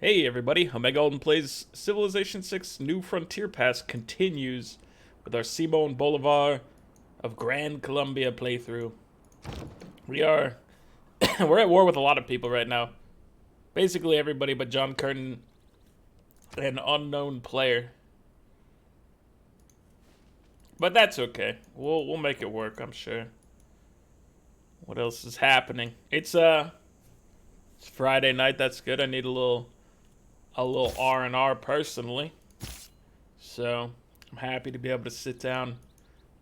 Hey everybody, Omega Alden plays Civilization 6 New Frontier Pass continues with our Simon Bolivar of Gran Colombia playthrough. We're at war with a lot of people right now. Basically everybody but John Curtin, an unknown player. But that's okay. We'll make it work, I'm sure. What else is happening? It's Friday night, that's good. I need a little R&R personally. So, I'm happy to be able to sit down,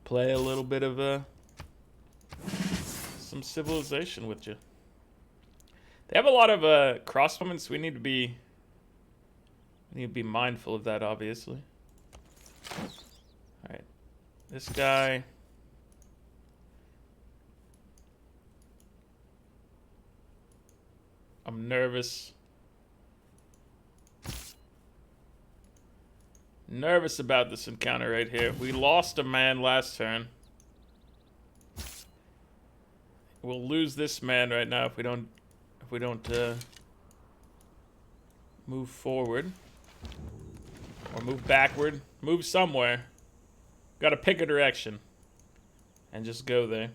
play a little bit of some Civilization with you. They have a lot of cross moments. We need to be mindful of that, obviously. All right. This guy, I'm nervous. Nervous about this encounter right here. We lost a man last turn. We'll lose this man right now if we don't move forward or move backward. Move somewhere. Got to pick a direction and just go there.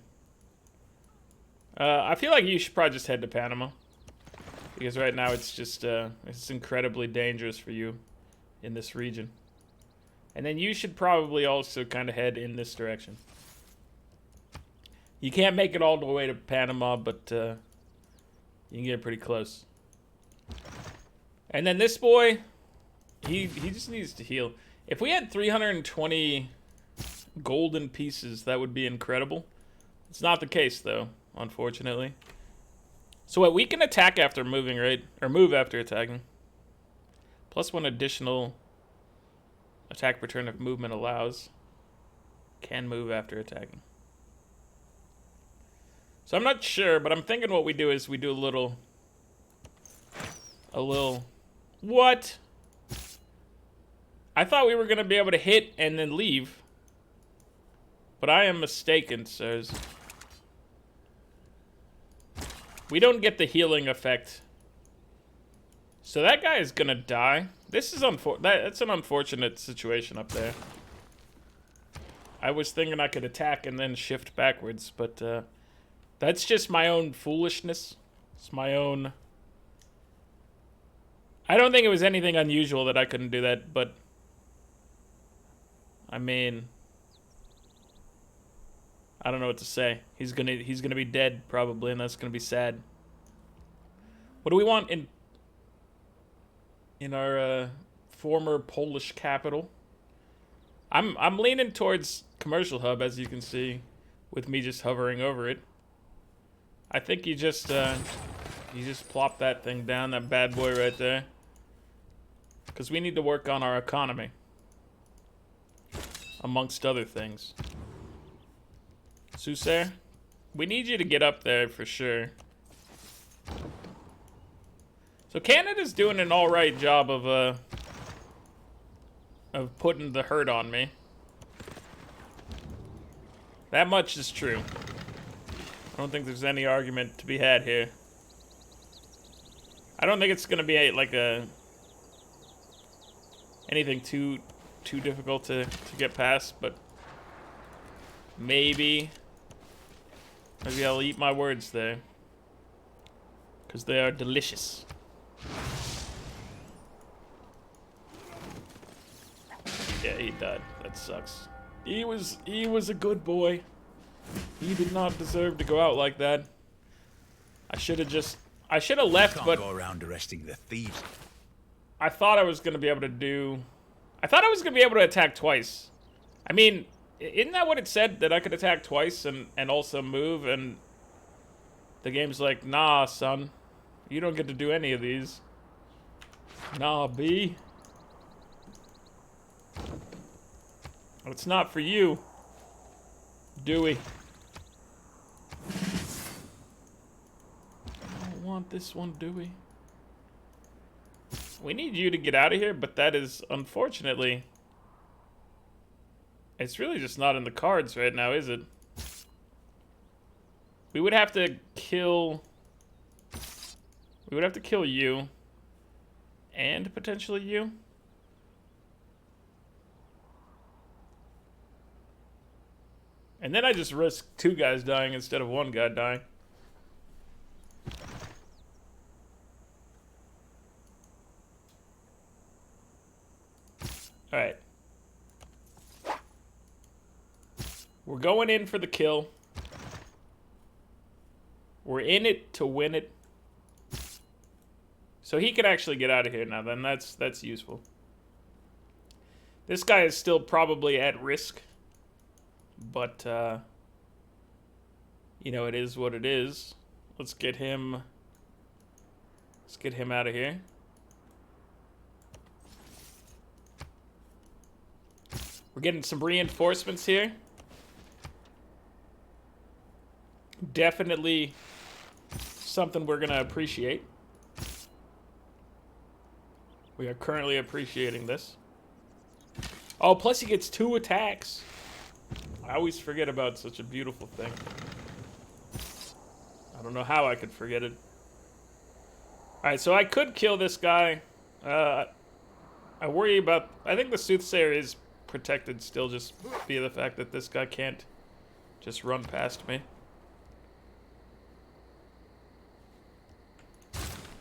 I feel like you should probably just head to Panama because right now it's just it's incredibly dangerous for you in this region. And then you should probably also kind of head in this direction. You can't make it all the way to Panama, but you can get pretty close. And then this boy, he just needs to heal. If we had 320 golden pieces, that would be incredible. It's not the case, though, unfortunately. So what, we can attack after moving, right? Or move after attacking. Plus one additional attack per turn if movement allows. Can move after attacking. So I'm not sure, but I'm thinking what we do is we do a little... What? I thought we were going to be able to hit and then leave. But I am mistaken, sirs. We don't get the healing effect. So that guy is going to die. This is that's an unfortunate situation up there. I was thinking I could attack and then shift backwards, but that's just my own foolishness. It's my own... I don't think it was anything unusual that I couldn't do that, but... I mean... I don't know what to say. He's gonna be dead, probably, and that's gonna be sad. What do we want in our former Polish capital? I'm leaning towards commercial hub, as you can see, with me just hovering over it. I think you just plop that thing down, that bad boy right there, because we need to work on our economy, amongst other things. Susair, we need you to get up there for sure. So Canada's doing an alright job of putting the hurt on me. That much is true. I don't think there's any argument to be had here. I don't think it's gonna be anything too difficult to get past, but maybe I'll eat my words there, because they are delicious. Yeah, he died. That sucks. He was a good boy. He did not deserve to go out like that. I should have left, but go around arresting the thieves. I thought I was gonna be able to attack twice. I mean, isn't that what it said, that I could attack twice and also move? And the game's like, nah, son, you don't get to do any of these. Nah, B. It's not for you, Dewey. I don't want this one, Dewey. We need you to get out of here, but that is, unfortunately... It's really just not in the cards right now, is it? We would have to kill you. and potentially you. And then I just risk 2 guys dying instead of 1 guy dying. Alright. We're going in for the kill. We're in it to win it. So he can actually get out of here now, then that's useful. This guy is still probably at risk. But, you know, it is what it is. Let's get him out of here. We're getting some reinforcements here. Definitely something we're gonna appreciate. We are currently appreciating this. Oh, plus he gets 2 attacks. I always forget about such a beautiful thing. I don't know how I could forget it. Alright, so I could kill this guy. I worry about... I think the Soothsayer is protected still just via the fact that this guy can't just run past me.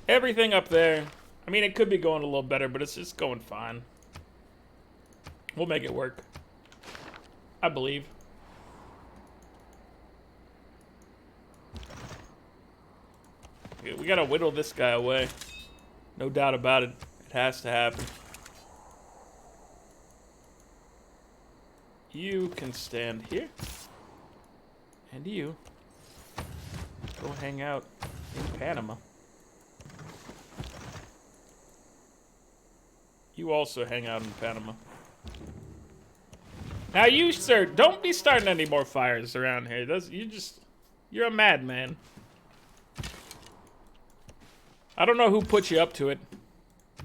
Everything up there... I mean, it could be going a little better, but it's just going fine. We'll make it work. I believe. We gotta whittle this guy away. No doubt about it. It has to happen. You can stand here. And you go hang out in Panama. You also hang out in Panama. Now you, sir, don't be starting any more fires around here. You're a madman. I don't know who put you up to it,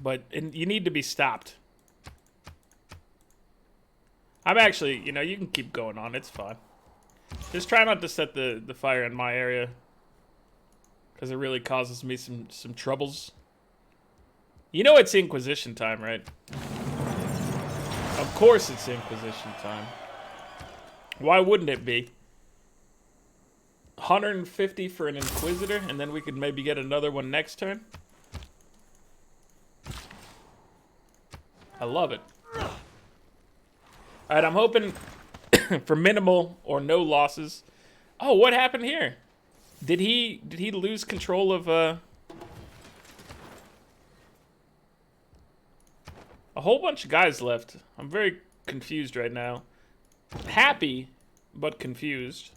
but you need to be stopped. I'm actually, you know, you can keep going on. It's fine. Just try not to set the fire in my area, because it really causes me some troubles. You know it's Inquisition time, right? Of course it's Inquisition time. Why wouldn't it be? 150 for an Inquisitor, and then we could maybe get another one next turn. I love it. Alright, I'm hoping for minimal or no losses. Oh, what happened here? Did he lose control of a whole bunch of guys left? I'm very confused right now. Happy, but confused.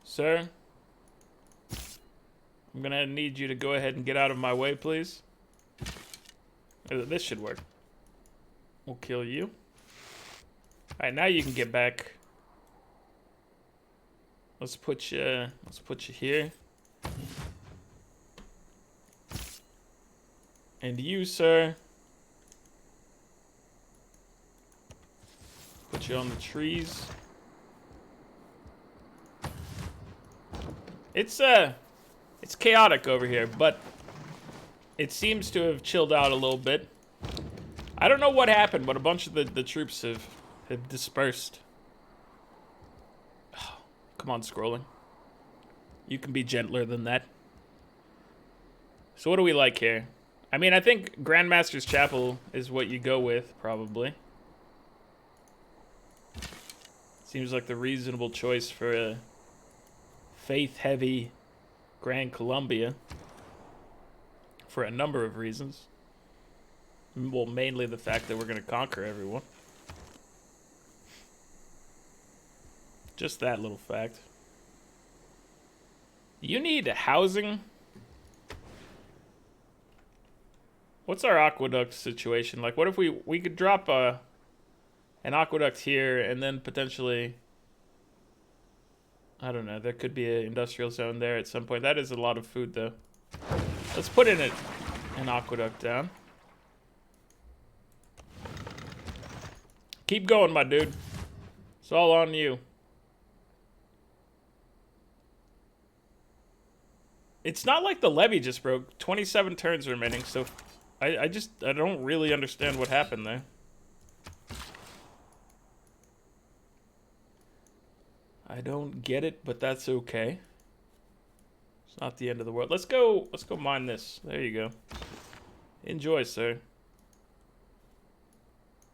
Sir, I'm gonna need you to go ahead and get out of my way, please. This should work. We'll kill you. Alright, now you can get back. Let's put you here. And you, sir. Put you on the trees. It's chaotic over here, but it seems to have chilled out a little bit. I don't know what happened, but a bunch of the troops have dispersed. Oh, come on, scrolling. You can be gentler than that. So what do we like here? I mean, I think Grandmaster's Chapel is what you go with, probably. Seems like the reasonable choice for a faith-heavy Gran Colombia. For a number of reasons. Well, mainly the fact that we're going to conquer everyone. Just that little fact. You need housing. What's our aqueduct situation? Like, what if we could drop an aqueduct here and then potentially... I don't know, there could be an industrial zone there at some point. That is a lot of food, though. Let's put in an aqueduct down. Keep going, my dude. It's all on you. It's not like the levee just broke. 27 turns remaining, so I don't really understand what happened there. I don't get it, but that's okay. It's not the end of the world. Let's go mine this. There you go. Enjoy, sir.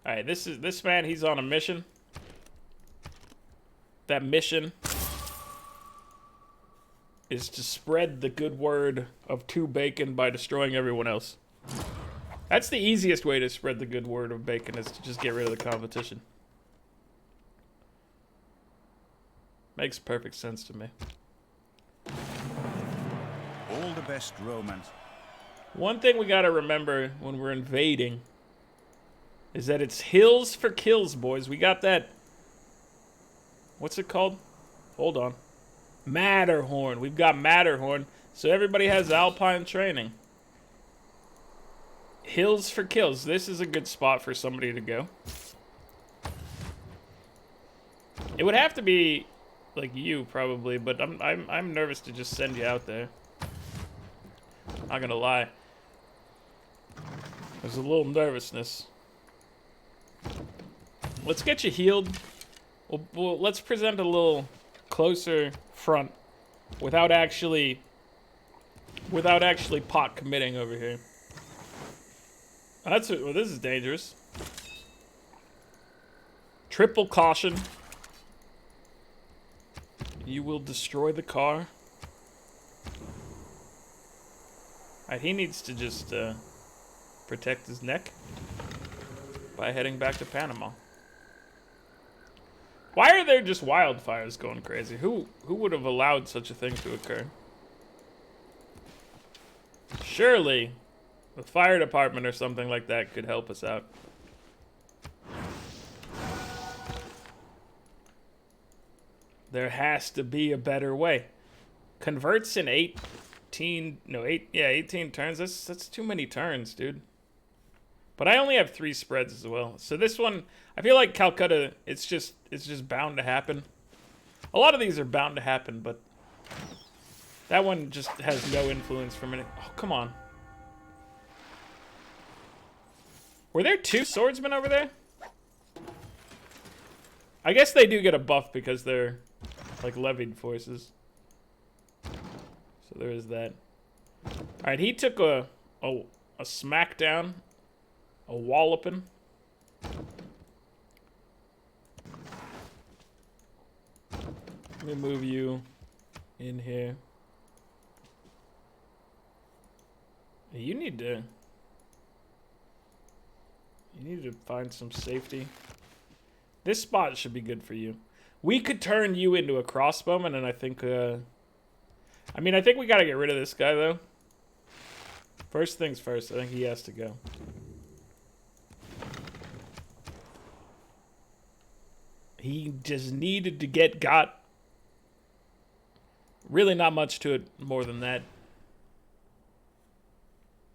Alright, this man, he's on a mission. That mission is to spread the good word of 2 bacon by destroying everyone else. That's the easiest way to spread the good word of bacon, is to just get rid of the competition. Makes perfect sense to me. All the best romance. One thing we gotta remember when we're invading is that it's hills for kills, boys. We got that. What's it called? Hold on. Matterhorn. We've got Matterhorn, so everybody has alpine training. Hills for kills. This is a good spot for somebody to go. It would have to be like you probably, but I'm nervous to just send you out there. Not gonna lie. There's a little nervousness. Let's get you healed. Well, let's present a little closer front without actually pot committing over here. Well, this is dangerous. Triple caution. You will destroy the car. Alright, he needs to just protect his neck by heading back to Panama. Why are there just wildfires going crazy? Who would have allowed such a thing to occur? Surely the fire department or something like that could help us out. There has to be a better way. Converts in 18 turns. That's too many turns, dude. But I only have 3 spreads as well. So this one, I feel like Calcutta, it's just bound to happen. A lot of these are bound to happen, but that one just has no influence for a minute. Oh, come on. Were there 2 swordsmen over there? I guess they do get a buff because they're like levied forces. So there is that. Alright, he took a smackdown. A walloping. Let me move you in here. You need to find some safety. This spot should be good for you. We could turn you into a crossbowman, and I think I think we gotta get rid of this guy though. First things first, I think he has to go. He just needed to get got. Really not much to it more than that.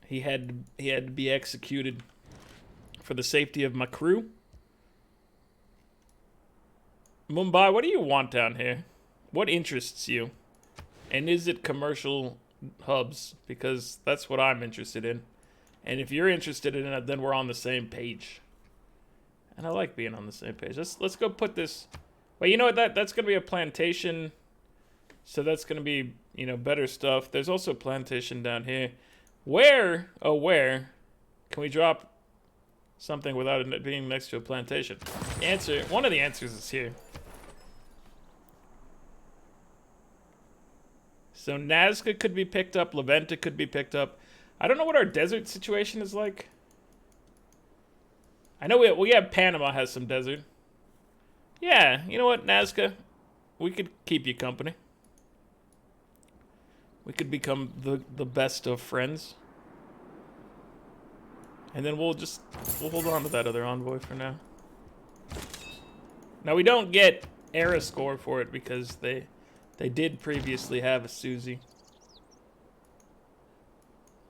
He had to be executed for the safety of my crew. Mumbai, what do you want down here? What interests you? And is it commercial hubs? Because that's what I'm interested in. And if you're interested in it, then we're on the same page. And I like being on the same page. Let's go put this. Wait, you know what? That's gonna be a plantation. So that's gonna be, you know, better stuff. There's also a plantation down here. Where can we drop something without it being next to a plantation? Answer. One of the answers is here. So Nazca could be picked up. Leventa could be picked up. I don't know what our desert situation is like. I know we have Panama has some desert. Yeah, you know what, Nazca? We could keep you company. We could become the best of friends. And then we'll hold on to that other envoy for now. Now we don't get era score for it because they did previously have a Susie.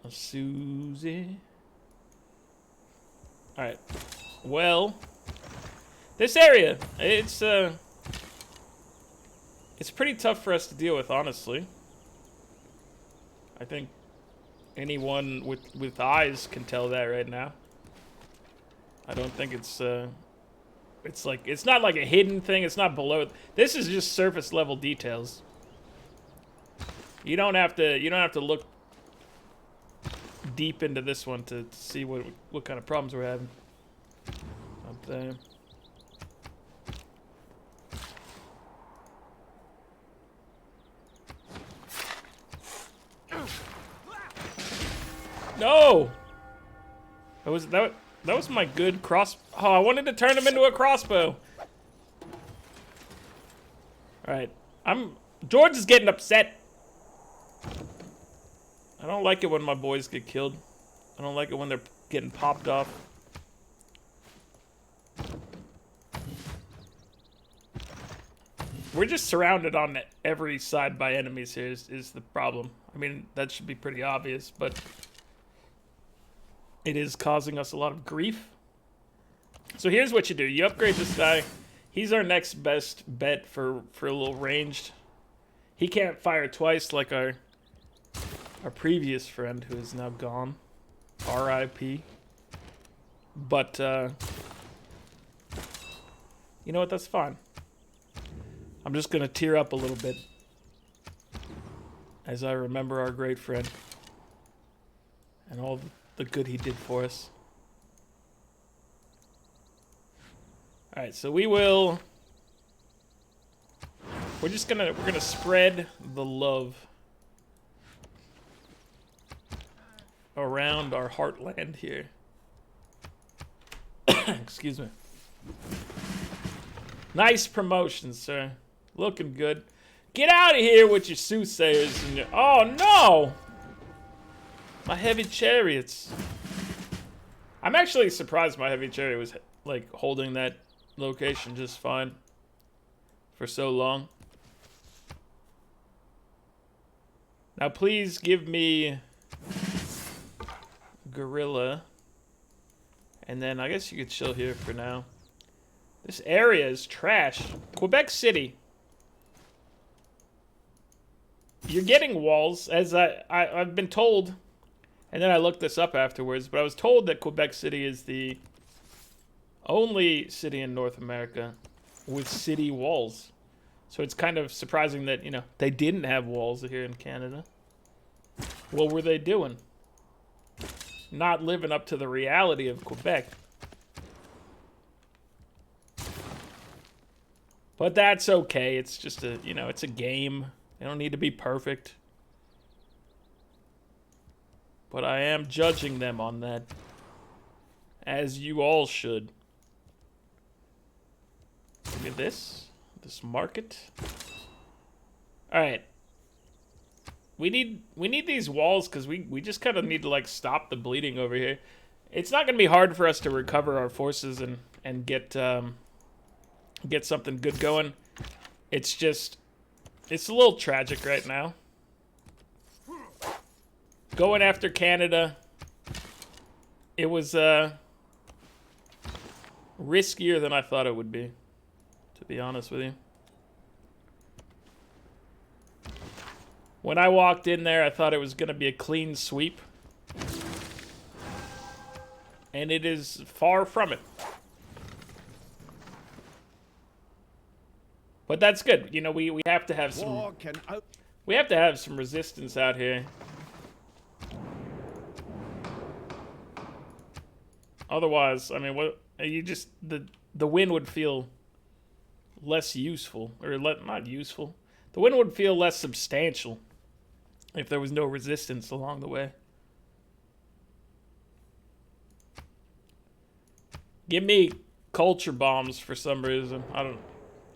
A Susie. Alright. Well, this area, it's pretty tough for us to deal with, honestly. I think anyone with eyes can tell that right now. I don't think it's like, it's not like a hidden thing. It's not below. This is just surface level details. You don't have to look deep into this one to see what kind of problems we're having. Up there. No! That was my good cross. Oh, I wanted to turn him into a crossbow. All right, George is getting upset. I don't like it when my boys get killed. I don't like it when they're getting popped off. We're just surrounded on every side by enemies here is the problem. I mean, that should be pretty obvious, but it is causing us a lot of grief. So here's what you do. You upgrade this guy. He's our next best bet for a little ranged. He can't fire twice like our previous friend who is now gone. R.I.P. But, you know what? That's fine. I'm just going to tear up a little bit as I remember our great friend and all the good he did for us. All right, so we're gonna spread the love around our heartland here. Excuse me. Nice promotion, sir. Looking good. Get out of here with your soothsayers and your... Oh, no! My heavy chariots. I'm actually surprised my heavy chariot was, like, holding that location just fine for so long. Now, please give me gorilla. And then I guess you could chill here for now. This area is trash. Quebec City. You're getting walls, as I've been told, and then I looked this up afterwards, but I was told that Quebec City is the only city in North America with city walls. So it's kind of surprising that, you know, they didn't have walls here in Canada. What were they doing? Not living up to the reality of Quebec. But that's okay. It's just a, you know, it's a game. They don't need to be perfect. But I am judging them on that. As you all should. Look at this. This market. Alright. We need these walls because we just kind of need to, like, stop the bleeding over here. It's not going to be hard for us to recover our forces and get something good going. It's just... It's a little tragic right now. Going after Canada, it was riskier than I thought it would be, to be honest with you. When I walked in there, I thought it was going to be a clean sweep. And it is far from it. But that's good. You know, we have to have some... We have to have some resistance out here. Otherwise, I mean, what you just... The win would feel less useful. Or not useful. The win would feel less substantial if there was no resistance along the way. Give me culture bombs for some reason.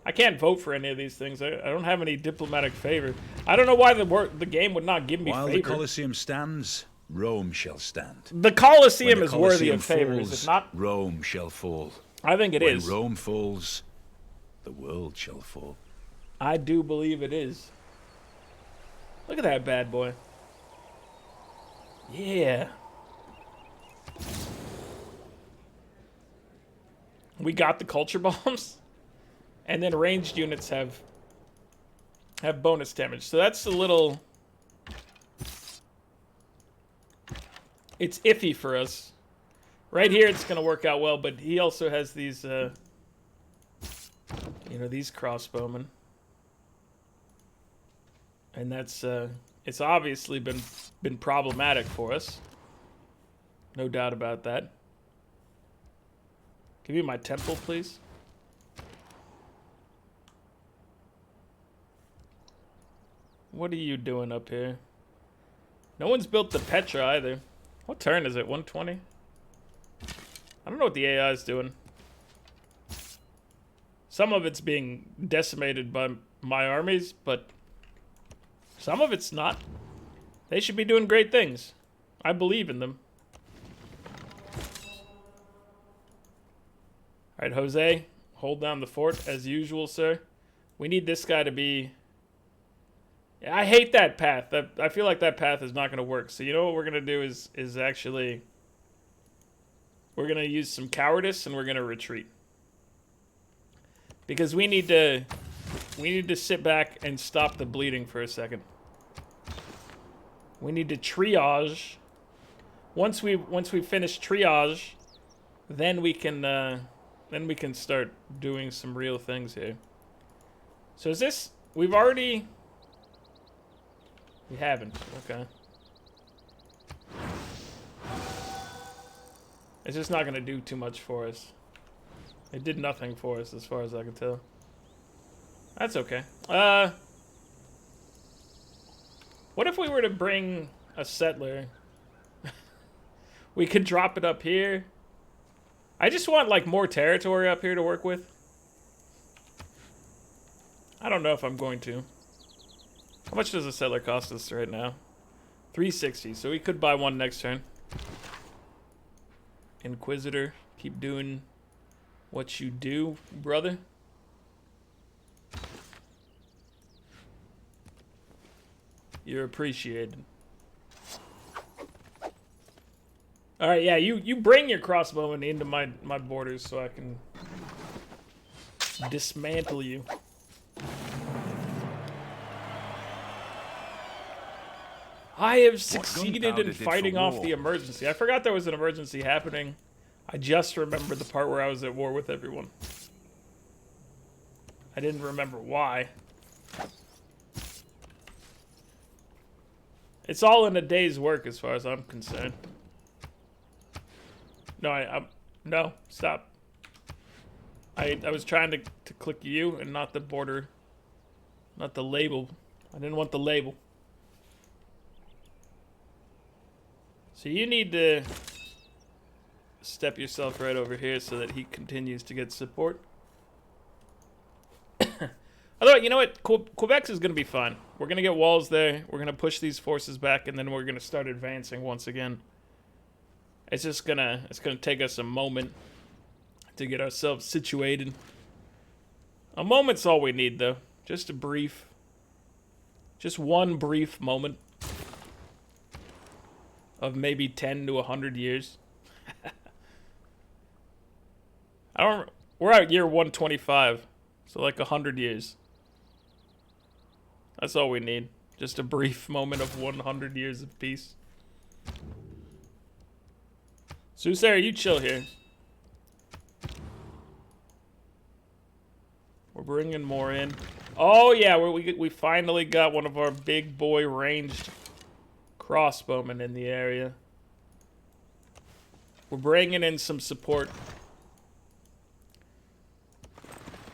I can't vote for any of these things. I don't have any diplomatic favor. I don't know why the game would not give me While favor. the Colosseum stands, Rome shall stand. The Colosseum When is the worthy Colosseum of favor, is falls, it not? Rome shall fall. I think it is. When Rome falls, the world shall fall. I do believe it is. Look at that bad boy. Yeah. We got the culture bombs. And then ranged units have bonus damage. So that's a little it's iffy for us. Right here, it's going to work out well, but he also has these, you know, these crossbowmen. And that's, it's obviously been problematic for us. No doubt about that. Give me my temple, please. What are you doing up here? No one's built the Petra either. What turn is it? 120? I don't know what the AI is doing. Some of it's being decimated by my armies, but some of it's not. They should be doing great things. I believe in them. Alright, Jose, hold down the fort as usual, sir. We need this guy to be... I hate that path. I feel like that path is not going to work. So you know what we're going to do is actually... We're going to use some cowardice and we're going to retreat. Because we need to sit back and stop the bleeding for a second. We need to triage. Once we finish triage, then we can start doing some real things here. So is this... We've already... We haven't. Okay. It's just not going to do too much for us. It did nothing for us as far as I can tell. That's okay. What if we were to bring a settler? We could drop it up here. I just want like more territory up here to work with. I don't know if I'm going to. How much does a settler cost us right now? 360, so we could buy one next turn. Inquisitor, keep doing what you do, brother. You're appreciated. Alright, yeah, you bring your crossbowman into my borders so I can dismantle you. I have succeeded in fighting off the emergency. I forgot there was an emergency happening. I just remembered the part where I was at war with everyone. I didn't remember why. It's all in a day's work as far as I'm concerned. No, no, stop. I was trying to click you and not the border, not the label. I didn't want the label. So you need to step yourself right over here so that he continues to get support. Although, you know what? Quebec's is going to be fine. We're going to get walls there. We're going to push these forces back, and then we're going to start advancing once again. It's just going to take us a moment to get ourselves situated. A moment's all we need, though. Just one brief moment. Of maybe 10 to 100 years. We're at year 125. So like 100 years. That's all we need. Just a brief moment of 100 years of peace. Soothsayer, you chill here. We're bringing more in. Oh yeah, we finally got one of our big boy ranged crossbowmen in the area. We're bringing in some support.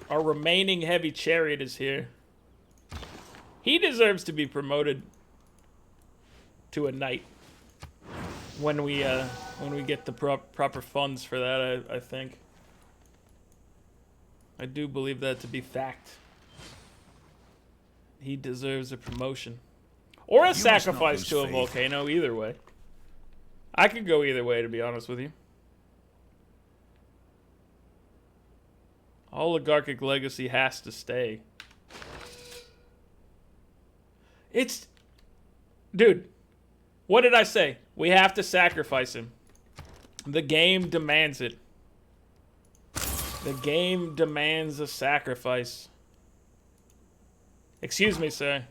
Our remaining heavy chariot is here. He deserves to be promoted to a knight when we get the proper funds for that. I think. I do believe that to be fact. He deserves a promotion. Or a sacrifice to a volcano, either way. I could go either way, to be honest with you. Oligarchic legacy has to stay. Dude, what did I say? We have to sacrifice him. The game demands it. The game demands a sacrifice. Excuse me, sir.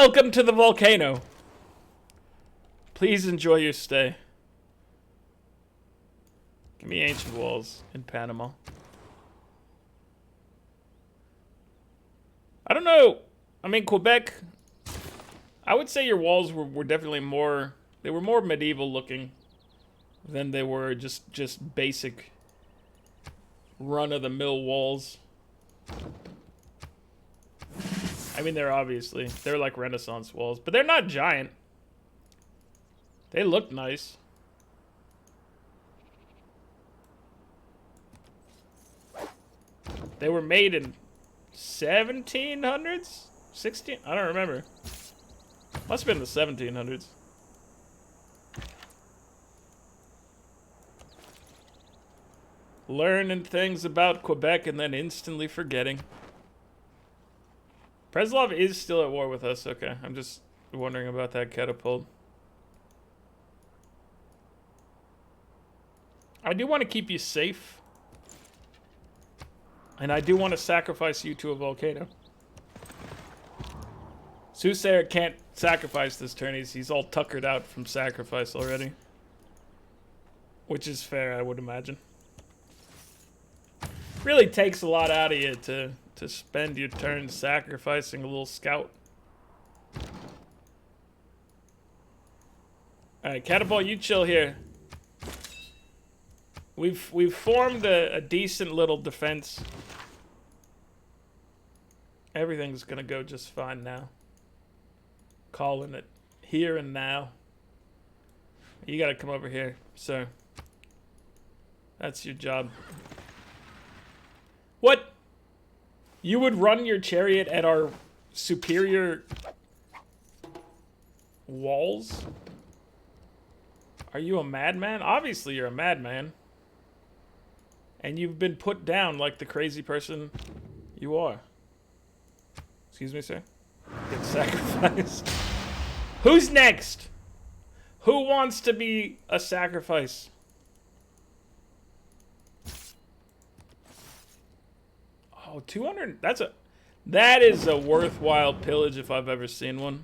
Welcome to the volcano. Please enjoy your stay. Give me ancient walls in Panama. I don't know. I mean, Quebec, I would say your walls were definitely more, they were more medieval looking than they were just basic run-of-the-mill walls. I mean, they're like Renaissance walls, but they're not giant. They look nice. They were made in 1700s? 16? I don't remember. Must have been the 1700s. Learning things about Quebec and then instantly forgetting. Preslov is still at war with us. Okay, I'm just wondering about that catapult. I do want to keep you safe. And I do want to sacrifice you to a volcano. Soothsayer can't sacrifice this turn. He's all tuckered out from sacrifice already. Which is fair, I would imagine. Really takes a lot out of you to spend your turn sacrificing a little scout. Alright, Catapult, you chill here. We've formed a decent little defense. Everything's gonna go just fine now. Calling it here and now. You gotta come over here, sir. That's your job. What? You would run your chariot at our superior walls? Are you a madman? Obviously you're a madman. And you've been put down like the crazy person you are. Excuse me, sir? Get sacrificed. Who's next? Who wants to be a sacrifice? Oh, 200. That is a worthwhile pillage if I've ever seen one.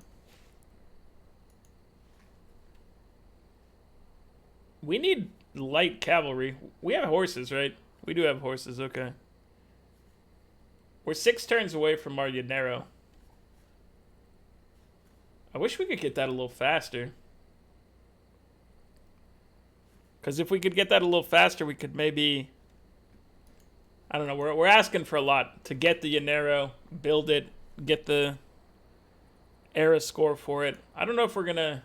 We need light cavalry. We have horses, right? We do have horses, okay. We're 6 turns away from our Llanero. I wish we could get that a little faster. Because if we could get that a little faster, we could maybe... I don't know, we're asking for a lot to get the Llanero, build it, get the era score for it. I don't know if we're gonna...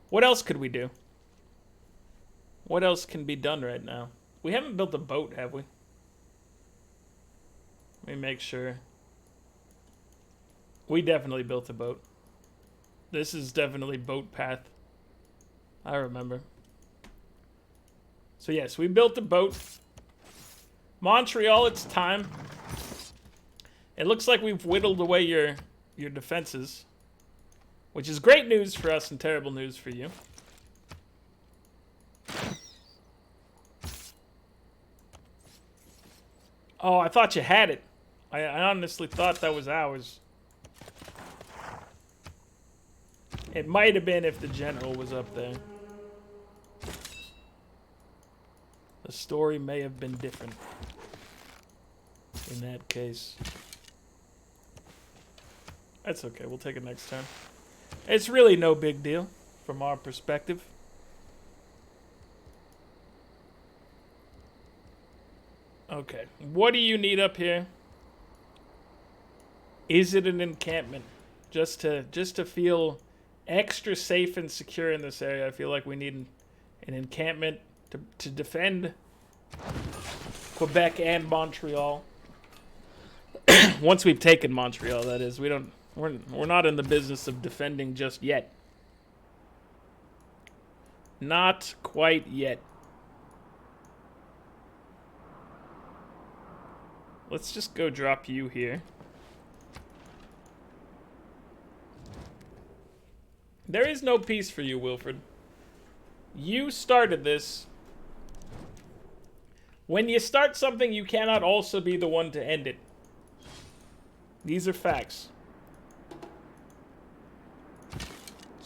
What else could we do? What else can be done right now? We haven't built a boat, have we? Let me make sure. We definitely built a boat. This is definitely boat path. I remember. So yes, we built a boat. Montreal, it's time. It looks like we've whittled away your defenses, which is great news for us and terrible news for you. Oh, I thought you had it. I honestly thought that was ours. It might have been if the general was up there. The story may have been different in that case. That's okay, we'll take it next turn. It's really no big deal from our perspective. Okay, what do you need up here? Is it an encampment? Just to feel extra safe and secure in this area, I feel like we need an encampment to defend Quebec and Montreal. Once we've taken Montreal, that is. We're not in the business of defending just yet. Not quite yet. Let's just go drop you here. There is no peace for you, Wilfred. You started this. When you start something, you cannot also be the one to end it. These are facts.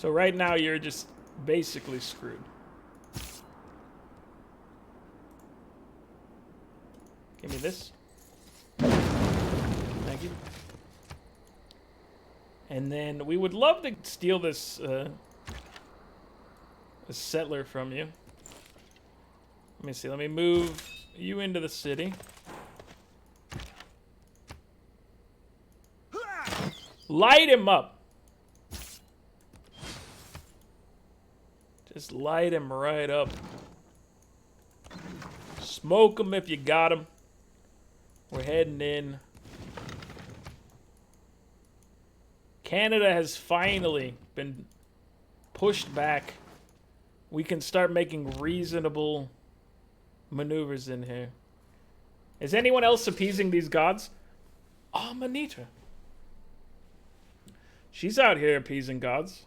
So right now you're just basically screwed. Give me this. Thank you. And then we would love to steal this a settler from you. Let me see. Let me move you into the city. Light him up. Just light him right up. Smoke him if you got him. We're heading in. Canada has finally been pushed back. We can start making reasonable maneuvers in here. Is anyone else appeasing these gods? Oh, Manita. She's out here appeasing gods.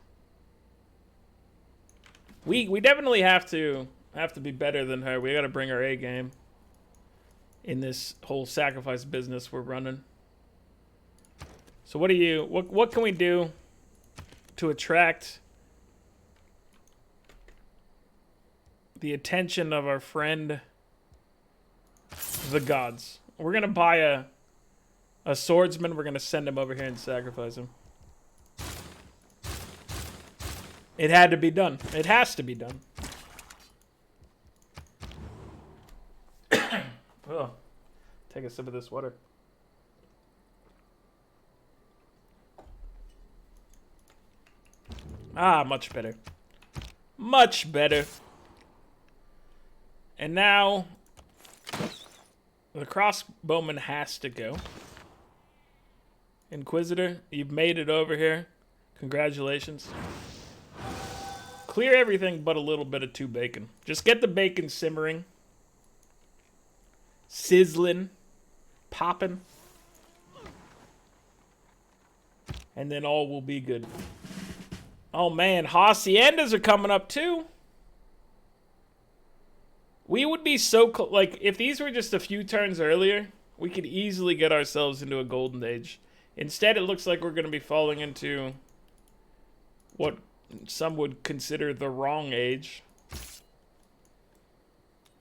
We definitely have to be better than her. We got to bring our A game in this whole sacrifice business we're running. So what can we do to attract the attention of our friend the gods? We're gonna buy a swordsman. We're gonna send him over here and sacrifice him. It had to be done. It has to be done. Oh, take a sip of this water. Ah, much better. Much better. And now, the crossbowman has to go. Inquisitor, you've made it over here. Congratulations. Clear everything but a little bit of 2 bacon. Just get the bacon simmering. Sizzling. Popping. And then all will be good. Oh man, haciendas are coming up too. We would be so like, if these were just a few turns earlier, we could easily get ourselves into a golden age. Instead, it looks like we're going to be falling into what some would consider the wrong age.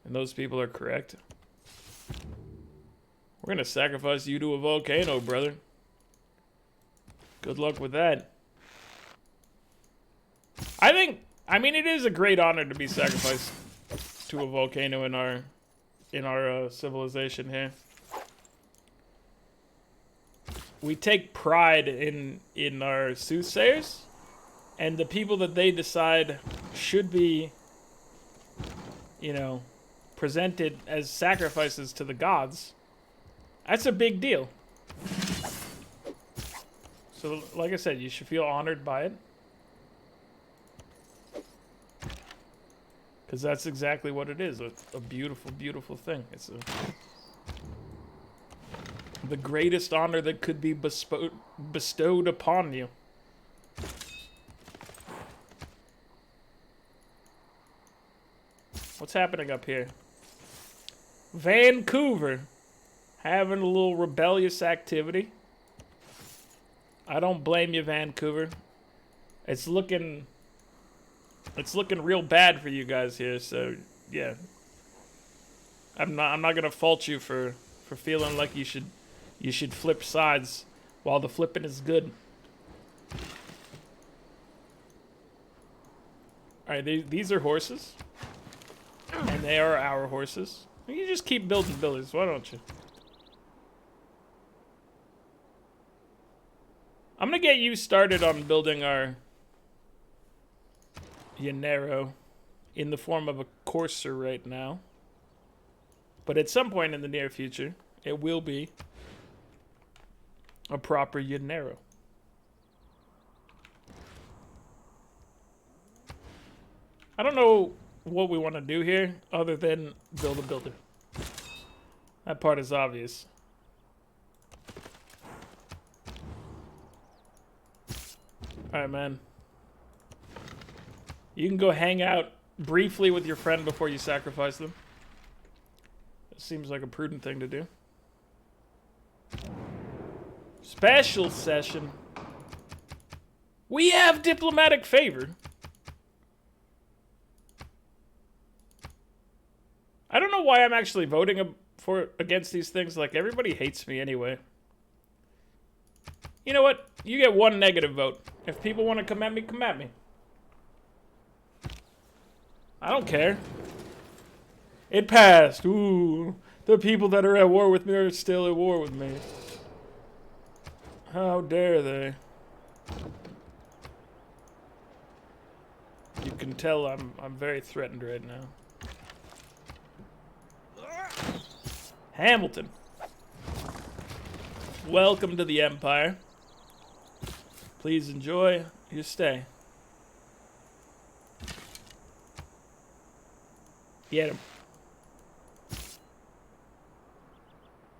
And those people are correct. We're going to sacrifice you to a volcano, brother. Good luck with that. I mean, it is a great honor to be sacrificed to a volcano in our civilization here. We take pride in our soothsayers, and the people that they decide should be, you know, presented as sacrifices to the gods. That's a big deal. So, like I said, you should feel honored by it. Because that's exactly what it is. A beautiful, beautiful thing. It's the greatest honor that could be bestowed upon you. What's happening up here? Vancouver. Having a little rebellious activity. I don't blame you, Vancouver. It's looking real bad for you guys here, so yeah. I'm not gonna fault you for feeling like you should flip sides while the flipping is good. Alright, these are horses. And they are our horses. You just keep building buildings, why don't you? I'm gonna get you started on building our Llanero in the form of a courser right now. But at some point in the near future, it will be a proper Llanero. I don't know what we want to do here other than build a builder. That part is obvious. Alright, man. You can go hang out briefly with your friend before you sacrifice them. It seems like a prudent thing to do. Special session. We have diplomatic favor. I don't know why I'm actually voting against these things. Like, everybody hates me anyway. You know what? You get one negative vote. If people want to come at me, come at me. I don't care. It passed. Ooh. The people that are at war with me are still at war with me. How dare they? You can tell I'm very threatened right now. Hamilton. Welcome to the Empire. Please enjoy your stay. Get him.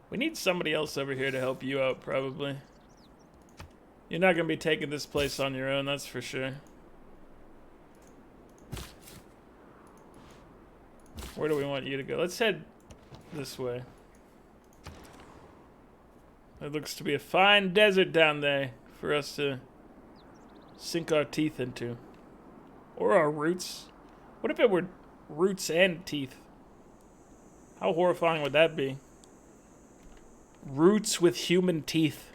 We need somebody else over here to help you out, probably. You're not going to be taking this place on your own, that's for sure. Where do we want you to go? Let's head this way. It looks to be a fine desert down there for us to sink our teeth into. Or our roots. What if it were roots and teeth? How horrifying would that be? Roots with human teeth.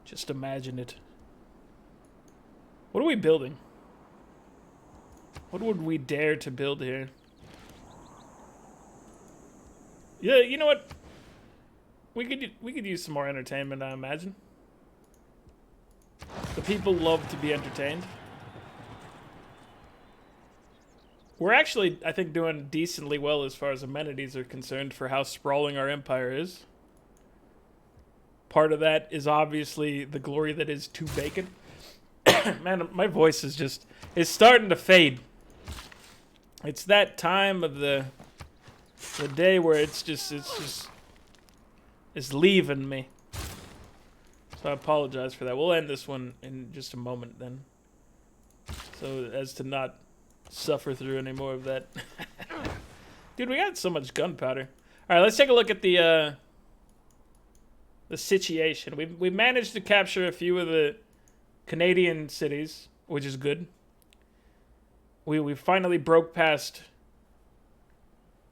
Just imagine it. What are we building? What would we dare to build here? Yeah, you know what? We could use some more entertainment, I imagine. The people love to be entertained. We're actually, I think, doing decently well as far as amenities are concerned for how sprawling our empire is. Part of that is obviously the glory that is too bacon. Man, my voice is starting to fade. It's that time of the day where it's leaving me. So I apologize for that. We'll end this one in just a moment then. So as to not suffer through any more of that. Dude, we got so much gunpowder. All right, let's take a look at the situation. We managed to capture a few of the Canadian cities, which is good. We finally broke past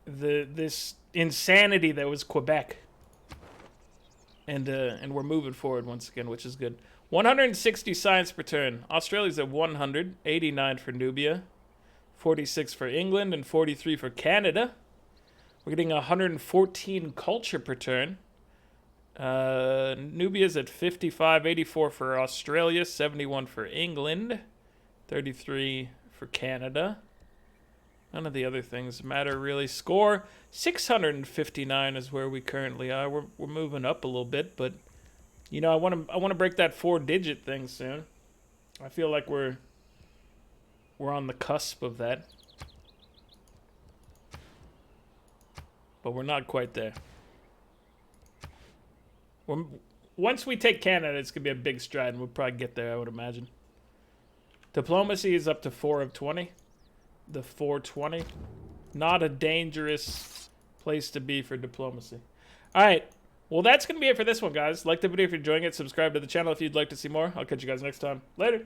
this insanity that was Quebec. And we're moving forward once again, which is good. 160 science per turn. Australia's at 100, 89 for Nubia, 46 for England, and 43 for Canada. We're getting 114 culture per turn. Nubia's at 55, 84 for Australia, 71 for England, 33 for Canada. None of the other things matter really. Score 659 is where we currently are. We're moving up a little bit, but you know, I want to break that 4-digit thing soon. I feel like we're on the cusp of that. But we're not quite there. Once we take Canada, it's going to be a big stride, and we'll probably get there, I would imagine. Diplomacy is up to 4 of 20. The 420. Not a dangerous place to be for diplomacy. Alright. Well, that's going to be it for this one, guys. Like the video if you're enjoying it. Subscribe to the channel if you'd like to see more. I'll catch you guys next time. Later.